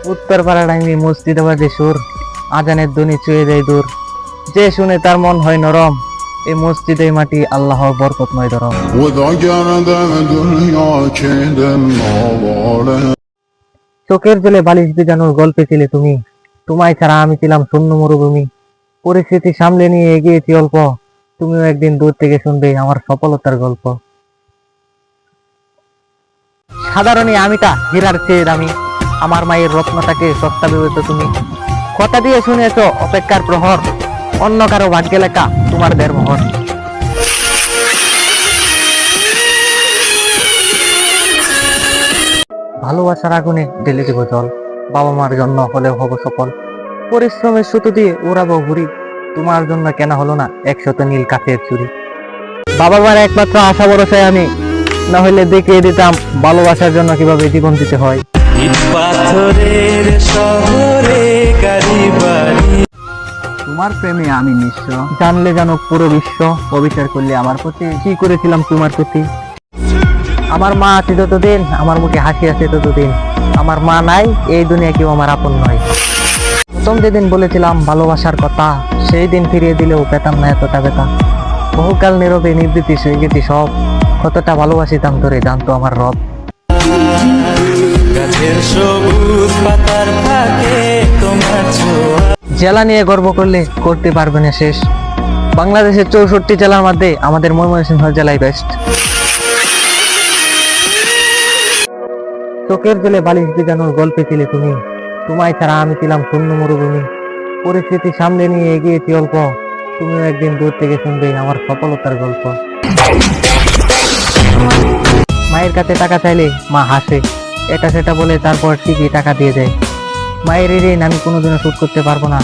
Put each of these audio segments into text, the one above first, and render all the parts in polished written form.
উত্তর পাড়া ডাঙ্গি মসজিদে বাজে সুর, আজানের ধ্বনি ছুঁয়ে যায় দূর। যে শুনে তার মন হয় নরম, এই মসজিদে মাটি আল্লাহর বরকতময় ধরম। চোখের জলে বালিশ ভিজানোর গল্পে ছিলে তুমি, তোমায় ছাড়া আমি ছিলাম শূন্য মরুভূমি। পরিস্থিতি সামলে নিয়ে এগিয়েছি অল্প, তুমিও একদিন দূর থেকে শুনবে আমার সফলতার গল্প। সাধারণই আমিটা হীরার চেয়ে দামি, আমার মায়ের রত্নটাকে সস্তা ভেবেছ তুমি। কথা দিয়ে শুনেছ অপেক্ষার প্রহর, অন্য কারো ভাগ্যে লেখা তোমার দেড়মোহর। ভালোবাসার আগুনে ঢেলে দেব জল, বাবা মার জন্য হলেও হব সফল। পরিশ্রমের সুতো দিয়ে উড়াবো ঘুরি, তোমার জন্য কেন হলো না 100 নীল কাঠের চুরি। বাবা মার একমাত্র আশা ভরসায় আমি, না হলে দেখিয়ে দিতাম ভালোবাসার জন্য কিভাবে জীবন দিতে হয়। ইট পাথরের শহরে গাড়ি বাড়ি, তোমার প্রেমে আমি নিঃস্ব, জানলে জানো পুরো বিশ্ব। অবিচার করলে আমার প্রতি, কি করেছিলাম তোমার প্রতি। আমার মা আছে যতদিন, আমার মুখে হাসি আছে ততদিন। আমার মা নাই, এই দুনিয়া কেউ আমার আপন নয়। প্রথম যেদিন বলেছিলাম ভালোবাসার কথা, সেই দিন ফিরিয়ে দিলেও পেতাম না এতটা ব্যথা। বহুকাল নীরবে নিবৃত্তি সয়ে গেছি সব, কতটা ভালোবাসিতাম তোরে জানতো আমার রব। গাছের সবুজ পাতার ফাঁকে তোমার ছোঁয়া। জেলা নিয়ে গর্ব করলে করতে পারবে না শেষ, বাংলাদেশের 64 জেলার মধ্যে আমাদের ময়মনসিংহ জেলাই বেস্ট। চোখের জলে বালিশ ভিজানোর গল্পে ছিলে তুমি, তোমায় ছাড়া আমি ছিলাম শূন্য মরুভূমি। পরিস্থিতি সামলে নিয়ে এগিয়েছি অল্প, তুমিও একদিন দূর থেকে শুনবে আমার সফলতার গল্প। মায়ের কাছে টাকা চাইলে মা হাসে, এটা সেটা বলে তারপর ঠিকই টাকা দিয়ে দেয়। মায়ের ঋণ আমি কোনোদিনও শোধ করতে পারবো না,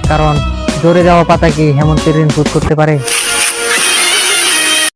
কারণ জোরে যাওয়া পাতা কি হেমন্তের ঋণ শোধ করতে পারে?